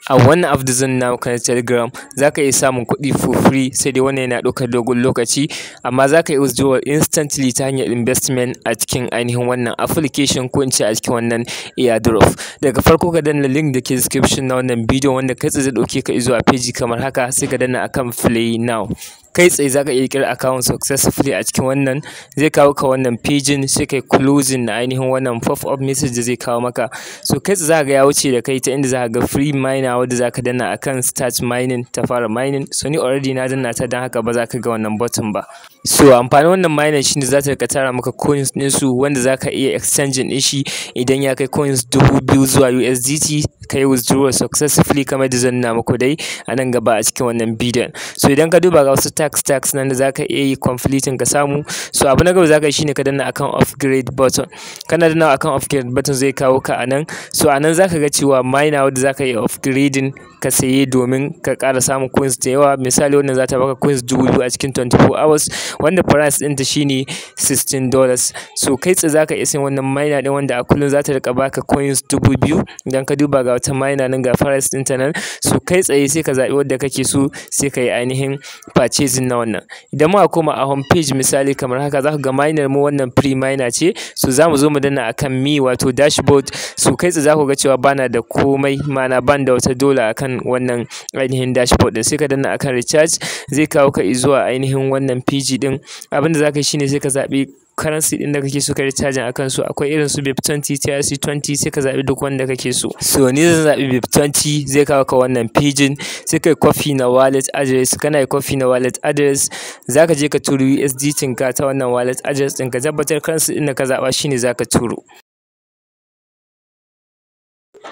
A wannan app da zan nuna maka na Telegram za ka iya samun kuɗi for free, sai dai wannan yana ɗaukar dogon lokaci, amma za ka iya withdrawal instantly ta hanyar investment a cikin ainihin wannan application ko in ce a cikin wannan airdrop. Daga farko ka danna link da ke description na wannan bidiyo wanda kai tsaye zai ɗauke ka zuwa page kamar haka, sai ka danna akan play now. Kai tsaye za ka iya ƙirƙirar account successfully a cikin wannan, zai kawo ka wannan pagin, sai kai closing na ainihin wannan pop-up message da zai kawo maka. So kai tsaye za ka ga ya wuce da kai ta inda za ka ga free miner wadda za ka danna akan start mining ta fara mining. So ni already na danna ta, don haka ba za ka ga wannan button ba. So amfanin wannan miner shine za ta rika tara maka coins ɗinsu wanda za ka iya exchanging ɗin shi idan ya kai coins 2000 zuwa USDT ka yi withdrawal successfully kamar da zan nuna muku dai a nan gaba a cikin wannan bidiyon. So idan ka duba ga wasu tax nan da za ka iya yi completing ka samu. So abu na gaba za ka yi shine ka danna akan upgrade button. Kana danna akan upgrade button zai kawo ka a nan. So a nan za ka ga cewa miner wadda za ka iya upgrading ka saye domin ka ƙara samun coins da yawa. Misali wannan za ta baka coins 2000 a cikin 24 hours wanda price ɗinta shine $16. So kai tsaye za ka iya sayen wannan miner ɗin wanda a kullum za ta riƙa baka coins 2000. Idan ka duba ga wata miner nan ga price ɗinta nan. So kai tsaye sai ka zaɓi wadda kake so sai ka yi ainihin purchasing na wannan. Idan muka koma a home page misali kamar haka, za ka ga miner mu wannan free miner ce. So za mu zo mu danna akan me wato dashboard. So kai tsaye za ku ga cewa bana da komai, ma'ana ban da wata dola akan wannan ainihin dashboard ɗin. Sai ka danna akan recharge, zai kawo ka zuwa ainihin wannan page ɗin. Abinda za ka yi shine sai ka zaɓi currency ɗin da kake so ka yi charging akan su. Akwai irin su BIP20, TRC20, sai ka zaɓi duk wanda kake so. So ni zan zaɓi BIP20, zai kawo ka wannan pagin, sai kai copy na wallet address. Kana yi copy na wallet address, za ka je ka turo USDT ka ta wannan wallet address ɗin, ka tabbatar currency ɗin da ka zaɓa shine za ka turo.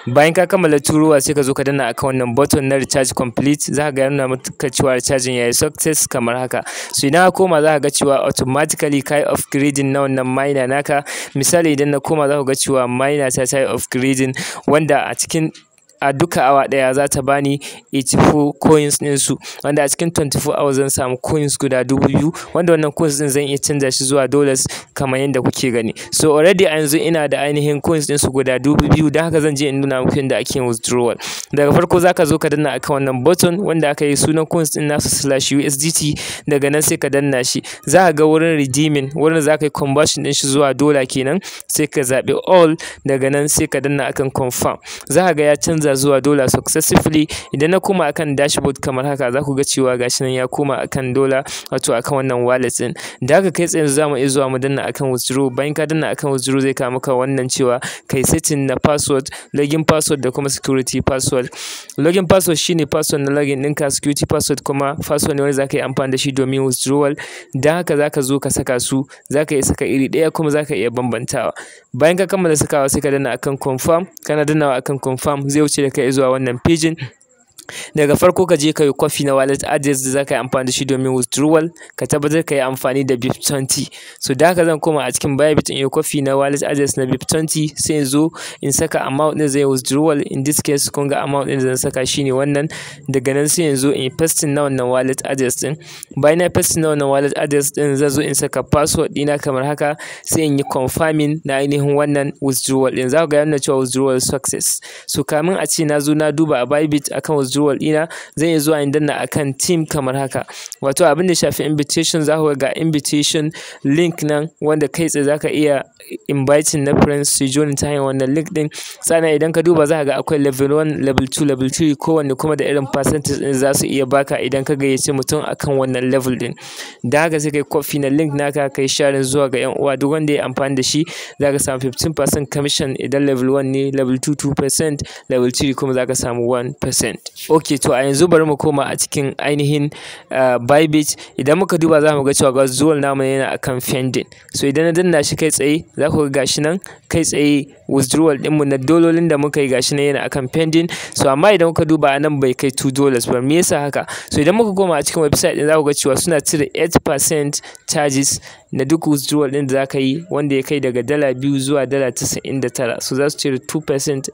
Bayan ka kammala turowa sai ka zo ka danna akan wannan button na recharge complete. Za ka ga yana maka cewa recharging yayi success kamar haka. So idan ka koma za ka ga cewa automatically ka yi upgrading na wannan miner naka. Misali idan na koma za ku ga cewa miner ta yi upgrading wanda a duka awa ɗaya za ta bani 84 coins ɗinsu, wanda a cikin 24 hours zan samu coins guda 2000, wanda wannan coins ɗin zan iya canza shi zuwa dollars kamar yadda kuke gani. So already a yanzu ina da ainihin coins ɗinsu guda 2000, don haka zan je in nuna muku yadda ake yin withdrawal. Daga farko za ka zo ka danna akan wannan button wanda aka yi sunan coins ɗin nasu /USDT. Daga nan sai ka danna shi, za ka ga wurin redeeming, wurin za ka yi conversion ɗin shi zuwa dollar kenan. Sai ka zaɓi all, daga nan sai ka danna akan confirm. Za ka ga ya canza zuwa dollar successfully. Idan na koma akan dashboard kamar haka, za ku ga cewa gashi nan ya koma akan dollar, wato akan wannan wallet din. Da haka kai tsaye za mu iya zuwa mu danna akan withdraw. Bayan ka danna akan withdraw zai kawo maka wannan cewa kai setting na password, login password da kuma security password. Login password shine password na login ɗinka, security password kuma password ne wanda za ka yi amfani da shi domin withdrawal. Da haka za ka zo ka saka su, za ka iya saka iri ɗaya kuma za ka iya bambantawa. Bayan ka kammala sakawa sai ka danna akan confirm. Kana dannawa akan confirm zai wuce da kai zuwa wannan pagin. Daga farko ka je ka yi copy na wallet address da za ka yi amfani da shi domin withdrawal. Ka tabbatar ka yi amfani da BIP20. So da haka zan koma a cikin Bybit in yi copy na wallet address na BIP20, sai in zo in saka amount ɗin zai withdrawal. In this case kun ga amount ɗin da zan saka shine wannan. Daga nan sai in zo in yi pasting na wannan wallet address ɗin. Bayan na pasting na wannan wallet address ɗin, zan zo in saka password ɗina kamar haka, sai in yi confirming na ainihin wannan withdrawal ɗin. Za ku ga yana cewa withdrawal success. So kamin a ce na zo na duba a Bybit akan withdrawal ɗina, zan iya zuwa in danna akan team kamar haka. Wato abin da shafi invitation, za ku ga invitation link nan wanda kai tsaye za ka iya inviting na friends su join ta hanyar wannan link ɗin. Sannan idan ka duba za ka ga akwai level 1, level 2, level 3, kowanne kuma da irin percentage ɗin za su iya baka idan ka gayyace mutum akan wannan level ɗin. Da haka sai kai copy na link naka kai sharing zuwa ga yan uwa, duk wanda ya amfani da shi za ka samu 15% commission idan level 1 ne, level 2 2%, level 3 kuma za ka samu 1%. Okay, to a yanzu bari mu koma a cikin ainihin Bybit. Idan muka duba za mu ga cewa withdrawal namu yana akan pending. So idan na danna shi kai tsaye za ku ga gashi nan kai tsaye withdrawal ɗinmu na dololin da muka yi gashi nan yana akan pending. So amma idan muka duba a nan bai kai $2 ba. Me yasa haka? So idan muka koma a cikin website ɗin za ku ga cewa suna cire 8% charges na duk withdrawal ɗin da za ka yi, wanda ya kai daga $2 zuwa $99. So za su cire 2%,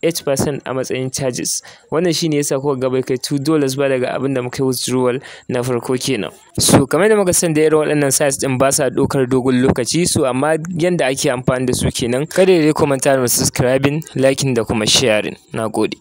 8% a matsayin charges. Wannan shine yasa kuka ga bai kai $2 ba daga abin da muka yi withdrawal na farko kenan. So kamar da muka san da irin waɗannan sites ɗin ba sa ɗaukar dogon lokaci. So amma yanda ake amfani da su kenan. Kada dai ku manta da subscribing, liking da kuma sharing. Nagode.